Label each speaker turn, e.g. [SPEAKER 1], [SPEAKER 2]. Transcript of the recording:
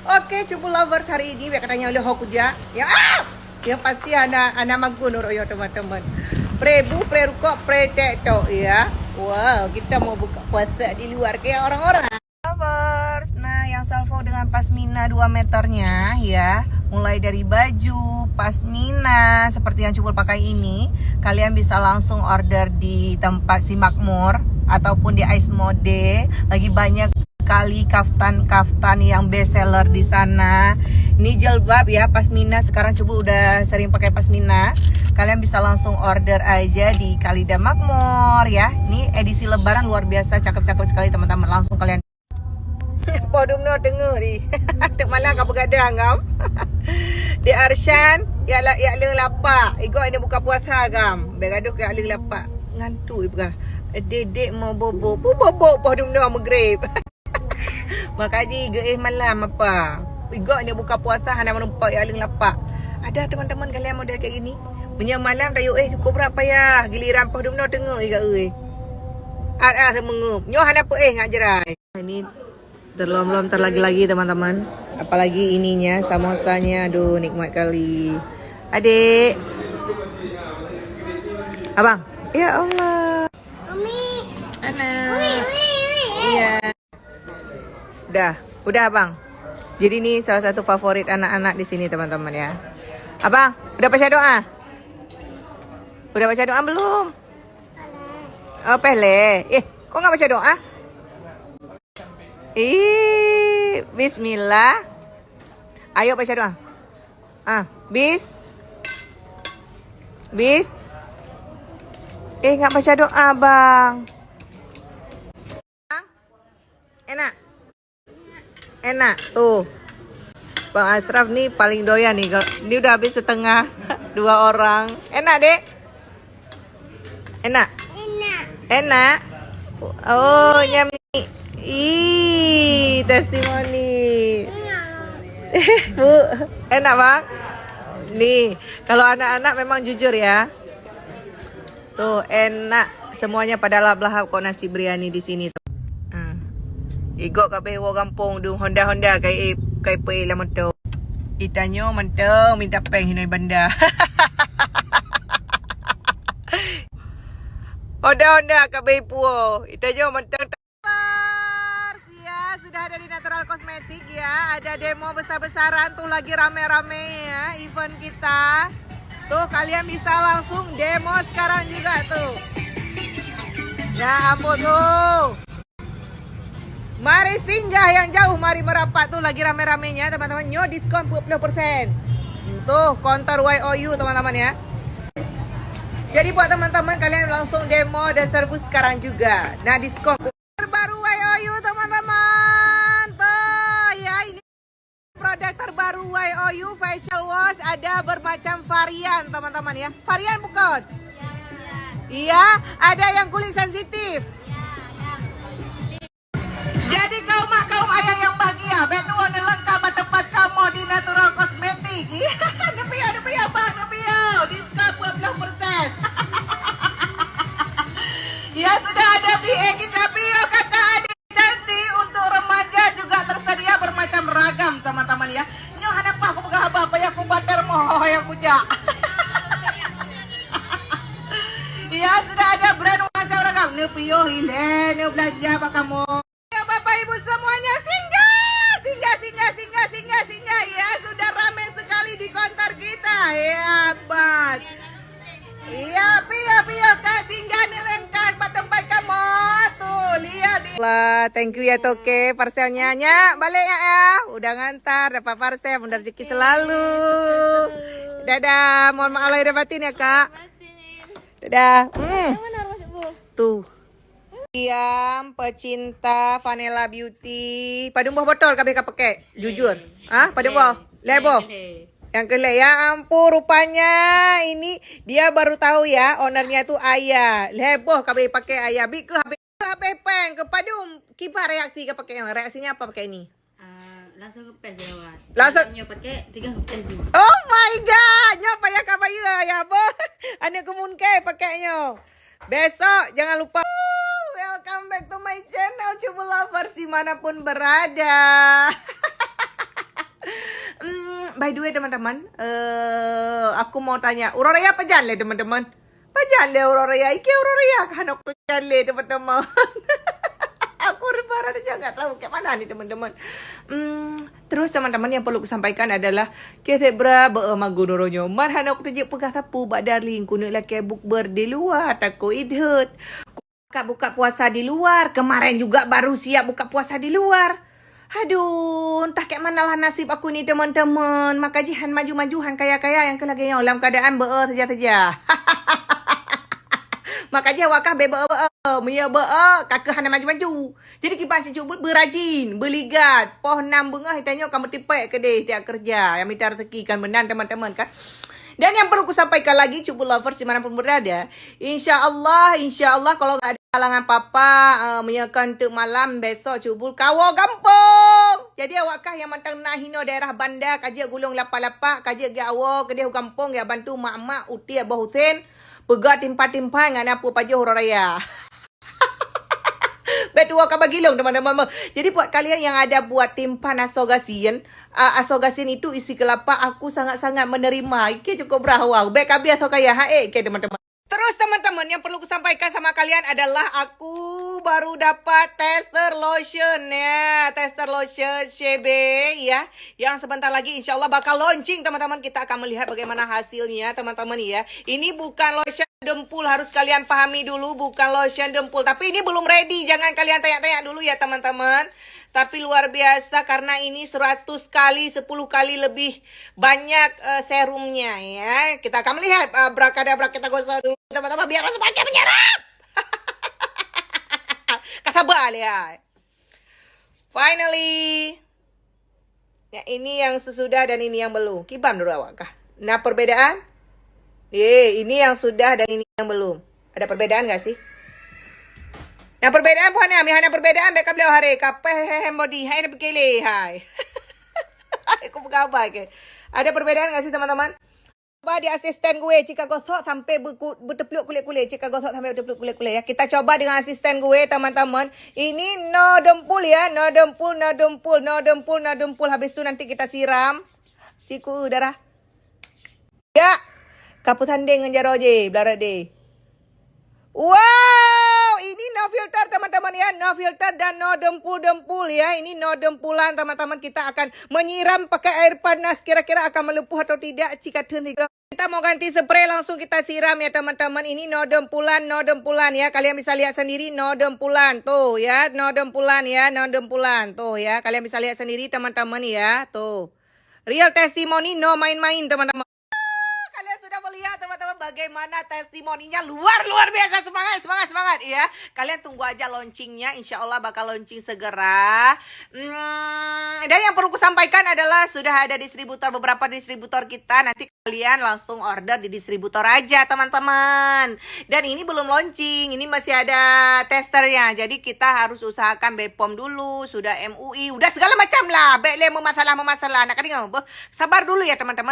[SPEAKER 1] Oke, cupu lovers hari ini katanya oleh Hokuja. Yang pasti anak maggunur ya teman-teman. Prebu, preruko, preteto ya. Wow, kita mau buka puasa di luar kayak orang-orang. Lovers, nah yang salvo dengan pasmina 2 meternya ya. Mulai dari baju, pasmina seperti yang Cupul pakai ini, kalian bisa langsung order di tempat si Makmur ataupun di Ice Mode. Lagi banyak sekali kaftan-kaftan yang best seller di sana. Ini jilbab ya, pasmina. Sekarang Cupul udah sering pakai pasmina. Kalian bisa langsung order aja di Kalida Makmur ya. Ini edisi lebaran luar biasa, cakep-cakep sekali teman-teman. Langsung kalian podum no dengar ni. Tak malah kau bergadang ngam. Di Arshan ya leng lapak. Igo ini buka puasa gam. Begaduh ke leng lapak. Ngantuk ibra. Dedek mau bobo. Bobo podum no magrib. Makanya ge malam apa. Igo ini buka puasa hana menumpak ya leng lapak. Ada teman-teman kalian model kayak gini? Punya malam tayo cukup berapa ya? Giliran podum no dengar iga semengup. Nyo hana apa ngajerai. Ini terlom-lom terlagi-lagi teman-teman. Apalagi ininya, samosanya. Aduh, nikmat kali. Adik. Abang. Ya Allah.
[SPEAKER 2] Umi.
[SPEAKER 1] Anak.
[SPEAKER 2] Umi.
[SPEAKER 1] Iya. Udah abang. Jadi ini salah satu favorit anak-anak di sini teman-teman ya. Abang, udah baca doa? Udah baca doa belum? Oh, pele. Kok nggak baca doa? Bismillah. Ayo baca doa. Bis. Nggak baca doa, Bang. Enak. Tuh. Bang Asraf nih paling doyan nih. Ini udah habis setengah. 2 orang. Enak, Dek? Enak. Oh, nyami. Testimoni. Bu, enak bang? Nih, kalau anak-anak memang jujur ya. Tuh, enak. Semuanya pada lahap kok nasi biryani di sini tuh. Igo kabeh wo kampung dung Honda kai pe la moto. Itanyo mantau minta peng hinai banda. Honda kabeh puo. Itanyo mantau. Sudah ada di Natural Cosmetic ya. Ada demo besar-besaran tuh lagi rame-rame ya event kita. Tuh kalian bisa langsung demo sekarang juga tuh. Ya ampun tuh. Mari singgah yang jauh, mari merapat tuh lagi rame-ramenya teman-teman. Nyo diskon 20%. Tuh counter YOU teman-teman ya. Jadi buat teman-teman kalian langsung demo dan servis sekarang juga. Nah diskon terbaru YOU teman-teman. Tuh ya ini produk terbaru YOU facial wash, ada bermacam varian teman-teman ya. Varian bukan? Iya, ada yang kulit sensitif. Jadi kaum ayah yang bahagia, benuan lengkap tempat kamu di Natural Cosmetic. Nepi ya bang, diskon 20%. Ya sudah ada kita kakak adik cantik untuk remaja juga tersedia bermacam ragam teman-teman ya. Nyo hanapa aku pegang apa ya aku bater moh yang kuja. Ya sudah ada brand macam ragam. Nepio hile, ne belanja apa kamu? Ya Bapak Ibu semuanya singgah. Ya sudah ramai sekali di konter kita. Ya bat. Iya, pio kasih gani lengkap tempat kamu. Tuh, lihat di. Lah, thank you ya Toke, parcelnya nya balik ya. Udah ngantar dapat parcel, mudah rezeki selalu. Dadah, mohon maaf lahir batin ya, Kak. Dadah. Tuh. Diam, pecinta Vanilla Beauty. Padung botol kabeh pakai. Jujur. Padung lebo. Yang kelek ya ampun rupanya ini dia baru tahu ya ownernya tuh ayah. Heboh kabeh pakai ayah. Bik ke HP peng kepada kipa reaksi ke pakai reaksinya apa pakai ini?
[SPEAKER 2] Langsung kepes lewat.
[SPEAKER 1] Langsung
[SPEAKER 2] nyo pakai 3 kepes juga.
[SPEAKER 1] Oh my god, nyo payah kabaya ya boh. Ane kumun ke pakainya. Besok jangan lupa. Welcome back to my channel Cupu Lovers dimanapun berada. by the way teman-teman, aku mau tanya, Uroraya apa jalan teman-teman? Apa jalan Uroraya? Iki Uroraya kan aku jalan teman-teman. Aku lebaran aja nggak tahu kayak mana nih teman-teman. Terus teman-teman yang perlu kusampaikan adalah kita berapa magunoronyo. Marhan aku tunjuk pegah sapu bak darling kuno laki bukber di luar takut idhut. Buka puasa di luar. Kemarin juga baru siap buka puasa di luar. Aduh, entah kayak mana lah nasib aku ni teman-teman. Maka jihan maju-majuhan kaya-kaya yang kelagi dalam keadaan saja. Makanya wakah bebe mia kakak hana maju-maju. Jadi kipas si cubul berajin, berligat. Poh 6 bengah tanya kamu tipek ke deh dia kerja. Yang minta rezeki kan benar teman-teman kan. Dan yang perlu ku sampaikan lagi cubul lovers dimanapun berada. Insya Allah kalau nggak ada halangan papa menyakan untuk malam besok cubul kawo kampung. Jadi awakkah yang mantang nahino daerah Banda kajak gulung lapa-lapa kajak ge awo ke deh kampung ya bantu mak-mak uti Abah Husin. Pegat timpa-timpa dengan apa paja Uroraya. Betua kabagilong teman-teman. Jadi buat kalian yang ada buat timpan asogasin, asogasin itu isi kelapa aku sangat-sangat menerima. Iki cukup berawal. Baik abi atau kaya hae ke teman-teman. Terus teman-teman yang perlu kusampaikan sama kalian adalah aku baru dapat tester lotion ya. Tester lotion CB ya. Yang sebentar lagi insya Allah bakal launching teman-teman. Kita akan melihat bagaimana hasilnya teman-teman ya. Ini bukan lotion dempul, harus kalian pahami dulu. Bukan lotion dempul. Tapi ini belum ready. Jangan kalian tanya-tanya dulu ya teman-teman. Tapi luar biasa karena ini 100 kali, 10 kali lebih banyak serumnya ya. Kita akan melihat abrakadabra kita gosok dulu teman-teman biar semakin menyerap. Kata balik ya. Finally. Ya, ini yang sesudah dan ini yang belum. Kibam dulu awak kah? Nah perbedaan? Ini yang sudah dan ini yang belum. Ada perbedaan gak sih? Nah perbedaan puan ya, mihana perbedaan beka beliau hari kape modi hai na pikile hai. Aku apa ke? Ada perbedaan enggak sih teman-teman? Coba di asisten gue jika gosok sampai bertepluk kulit-kulit, jika gosok sampai bertepluk kulit-kulit ya. Kita coba dengan asisten gue teman-teman. Ini no dempul ya, no dempul. Habis itu nanti kita siram. Ciku darah. Ya. Kaput handing ngan je, belarat deh. Wow, ini no filter teman-teman ya, no filter dan no dempul-dempul ya. Ini no dempulan teman-teman. Kita akan menyiram pakai air panas. Kira-kira akan melumpuh atau tidak jika tidak. Kita mau ganti spray langsung kita siram ya teman-teman. Ini no dempulan ya. Kalian bisa lihat sendiri no dempulan tuh ya, no dempulan ya, no dempulan tuh ya. Kalian bisa lihat sendiri teman-teman ya, tuh. Real testimoni, no main-main teman-teman. Kalian sudah melihat teman-teman bagaimana testimoninya luar biasa. Semangat ya. Kalian tunggu aja launchingnya, insya Allah bakal launching segera. Dan yang perlu kusampaikan adalah sudah ada distributor, beberapa distributor kita. Nanti kalian langsung order di distributor aja teman-teman. Dan ini belum launching, ini masih ada testernya. Jadi kita harus usahakan BPOM dulu, sudah MUI, udah segala macam lah. Baiklah memasalah. Nak dengar, sabar dulu ya teman-teman.